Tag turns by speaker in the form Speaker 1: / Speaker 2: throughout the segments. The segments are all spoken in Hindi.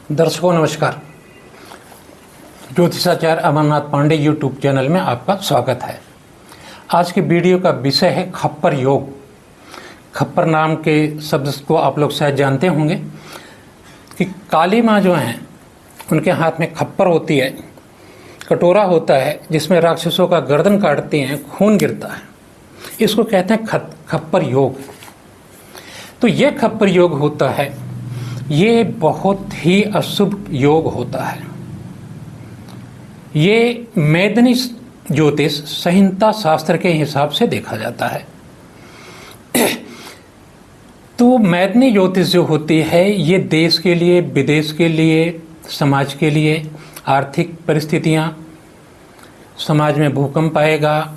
Speaker 1: दर्शकों नमस्कार। ज्योतिषाचार्य अमरनाथ पांडे यूट्यूब चैनल में आपका स्वागत है। आज की वीडियो का विषय है खप्पर योग। खप्पर नाम के शब्द को आप लोग शायद जानते होंगे कि काली माँ जो हैं उनके हाथ में खप्पर होती है, कटोरा होता है जिसमें राक्षसों का गर्दन काटते हैं, खून गिरता है। इसको कहते हैं खप्पर योग। तो ये खप्पर योग होता है, ये बहुत ही अशुभ योग होता है। ये मैदनी ज्योतिष संहिता शास्त्र के हिसाब से देखा जाता है। तो मैदनी ज्योतिष जो होती है ये देश के लिए, विदेश के लिए, समाज के लिए, आर्थिक परिस्थितियाँ, समाज में भूकंप आएगा,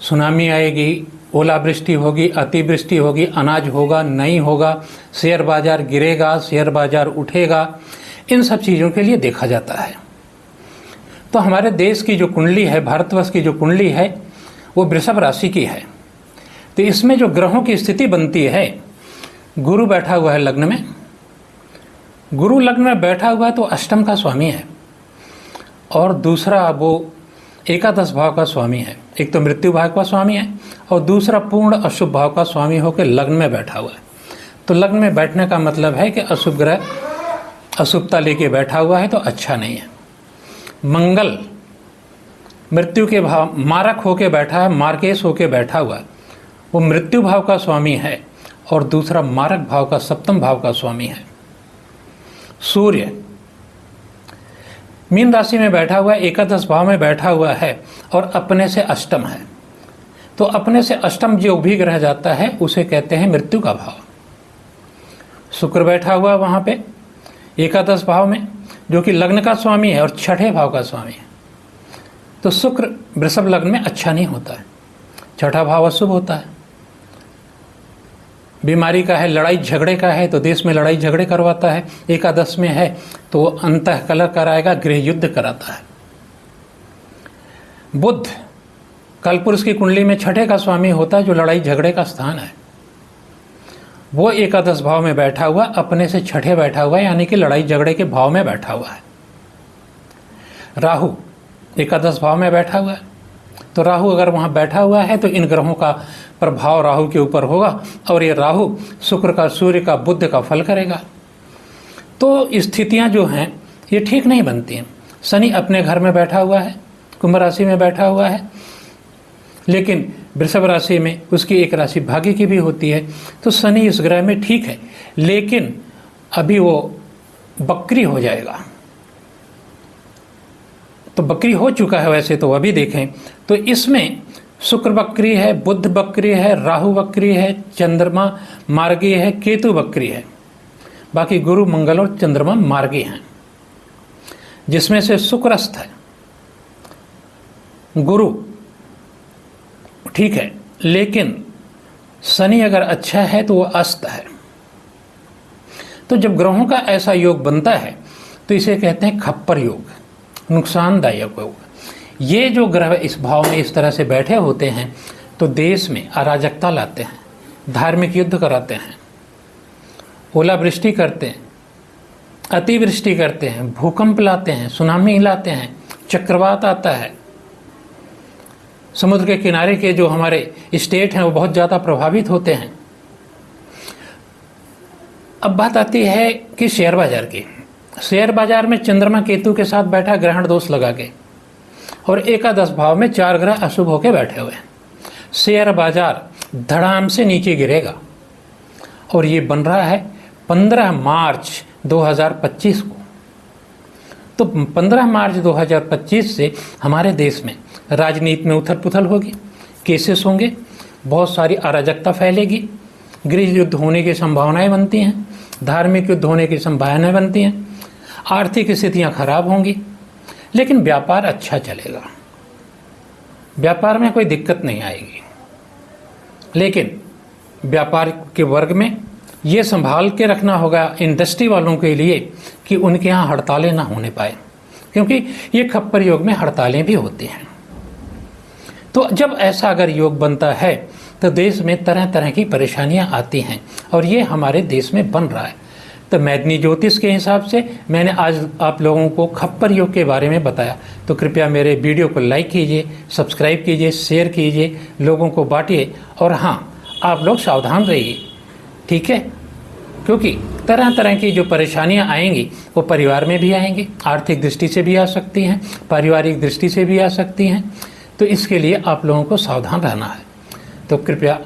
Speaker 1: सुनामी आएगी, ओलावृष्टि होगी, अतिवृष्टि होगी, अनाज होगा नहीं होगा, शेयर बाजार गिरेगा, शेयर बाजार उठेगा, इन सब चीज़ों के लिए देखा जाता है। तो हमारे देश की जो कुंडली है, भारतवर्ष की जो कुंडली है, वो वृषभ राशि की है। तो इसमें जो ग्रहों की स्थिति बनती है, गुरु बैठा हुआ है लग्न में। गुरु लग्न में बैठा हुआ है तो अष्टम का स्वामी है, और दूसरा वो एकादश भाव का स्वामी है। एक तो मृत्यु भाव का स्वामी है और दूसरा पूर्ण अशुभ भाव का स्वामी होकर लग्न में बैठा हुआ है। तो लग्न में बैठने का मतलब है कि अशुभ ग्रह अशुभता लेके बैठा हुआ है तो अच्छा नहीं है। मंगल मृत्यु के भाव मारक होके बैठा है, मार्केश होके बैठा हुआ है, वो मृत्यु भाव का स्वामी है और दूसरा मारक भाव का सप्तम भाव का स्वामी है। सूर्य मीन राशि में बैठा हुआ है, एकादश भाव में बैठा हुआ है और अपने से अष्टम है। तो अपने से अष्टम जो भी ग्रह जाता है उसे कहते हैं मृत्यु का भाव। शुक्र बैठा हुआ वहाँ पे एकादश भाव में, जो कि लग्न का स्वामी है और छठे भाव का स्वामी है। तो शुक्र वृषभ लग्न में अच्छा नहीं होता है, छठा भाव अशुभ होता है। बीमारी का है, लड़ाई झगड़े का है तो देश में लड़ाई झगड़े करवाता है। एकादश में है तो अंतः कलह कराएगा, गृह युद्ध कराता है। बुध कालपुरुष की कुंडली में छठे का स्वामी होता है, जो लड़ाई झगड़े का स्थान है। वो एकादश भाव में बैठा हुआ, अपने से छठे बैठा हुआ है, यानी कि लड़ाई झगड़े के भाव में बैठा हुआ है। राहु एकादश भाव में बैठा हुआ है। तो राहु अगर वहाँ बैठा हुआ है तो इन ग्रहों का प्रभाव राहु के ऊपर होगा और ये राहु शुक्र का, सूर्य का, बुध का फल करेगा। तो स्थितियाँ जो हैं ये ठीक नहीं बनती हैं। शनि अपने घर में बैठा हुआ है, कुंभ राशि में बैठा हुआ है, लेकिन वृषभ राशि में उसकी एक राशि भाग्य की भी होती है। तो शनि इस ग्रह में ठीक है, लेकिन अभी वो बकरी हो जाएगा। तो बकरी हो चुका है वैसे तो, अभी देखें तो इसमें शुक्र बकरी है, बुध बकरी है, राहु बकरी है, चंद्रमा मार्गी है, केतु बकरी है। बाकी गुरु, मंगल और चंद्रमा मार्गी हैं, जिसमें से शुक्रस्त है। गुरु ठीक है, लेकिन शनि अगर अच्छा है तो वो अस्त है। तो जब ग्रहों का ऐसा योग बनता है तो इसे कहते हैं खप्पर योग, नुकसानदायक योग। ये जो ग्रह इस भाव में इस तरह से बैठे होते हैं तो देश में अराजकता लाते हैं, धार्मिक युद्ध कराते हैं, ओलावृष्टि करते हैं, अतिवृष्टि करते हैं, भूकंप लाते हैं, सुनामी लाते हैं, चक्रवात आता है। समुद्र के किनारे के जो हमारे स्टेट हैं वो बहुत ज़्यादा प्रभावित होते हैं। अब बात आती है कि शेयर बाजार की। शेयर बाजार में चंद्रमा केतु के साथ बैठा, ग्रहण दोष लगा के, और एकादश भाव में 4 ग्रह अशुभ होकर बैठे हुए हैं। शेयर बाजार धड़ाम से नीचे गिरेगा और ये बन रहा है 15 मार्च 2025 को। तो 15 मार्च 2025 से हमारे देश में राजनीति में उथल पुथल होगी, केसेस होंगे, बहुत सारी अराजकता फैलेगी, गृह युद्ध होने की संभावनाएं बनती हैं, धार्मिक युद्ध होने की संभावनाएं बनती हैं, आर्थिक स्थितियां खराब होंगी, लेकिन व्यापार अच्छा चलेगा, व्यापार में कोई दिक्कत नहीं आएगी। लेकिन व्यापार के वर्ग में ये संभाल के रखना होगा इंडस्ट्री वालों के लिए कि उनके यहाँ हड़तालें ना होने पाए, क्योंकि ये खप्पर योग में हड़तालें भी होती हैं। तो जब ऐसा अगर योग बनता है तो देश में तरह तरह की परेशानियां आती हैं, और ये हमारे देश में बन रहा है। तो मैदनी ज्योतिष के हिसाब से मैंने आज आप लोगों को खप्पर योग के बारे में बताया। तो कृपया मेरे वीडियो को लाइक कीजिए, सब्सक्राइब कीजिए, शेयर कीजिए, लोगों को बांटिए। और हाँ, आप लोग सावधान रहिए, ठीक है, क्योंकि तरह तरह की जो परेशानियां आएंगी वो परिवार में भी आएंगी, आर्थिक दृष्टि से भी आ सकती हैं, पारिवारिक दृष्टि से भी आ सकती हैं। तो इसके लिए आप लोगों को सावधान रहना है। तो कृपया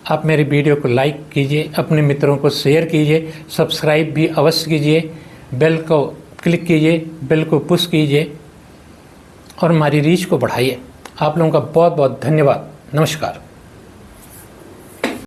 Speaker 1: आप मेरे वीडियो को लाइक कीजिए, अपने मित्रों को शेयर कीजिए, सब्सक्राइब भी अवश्य कीजिए, बेल को क्लिक कीजिए, बेल को पुश कीजिए और हमारी रीच को बढ़ाइए। आप लोगों का बहुत बहुत धन्यवाद। नमस्कार।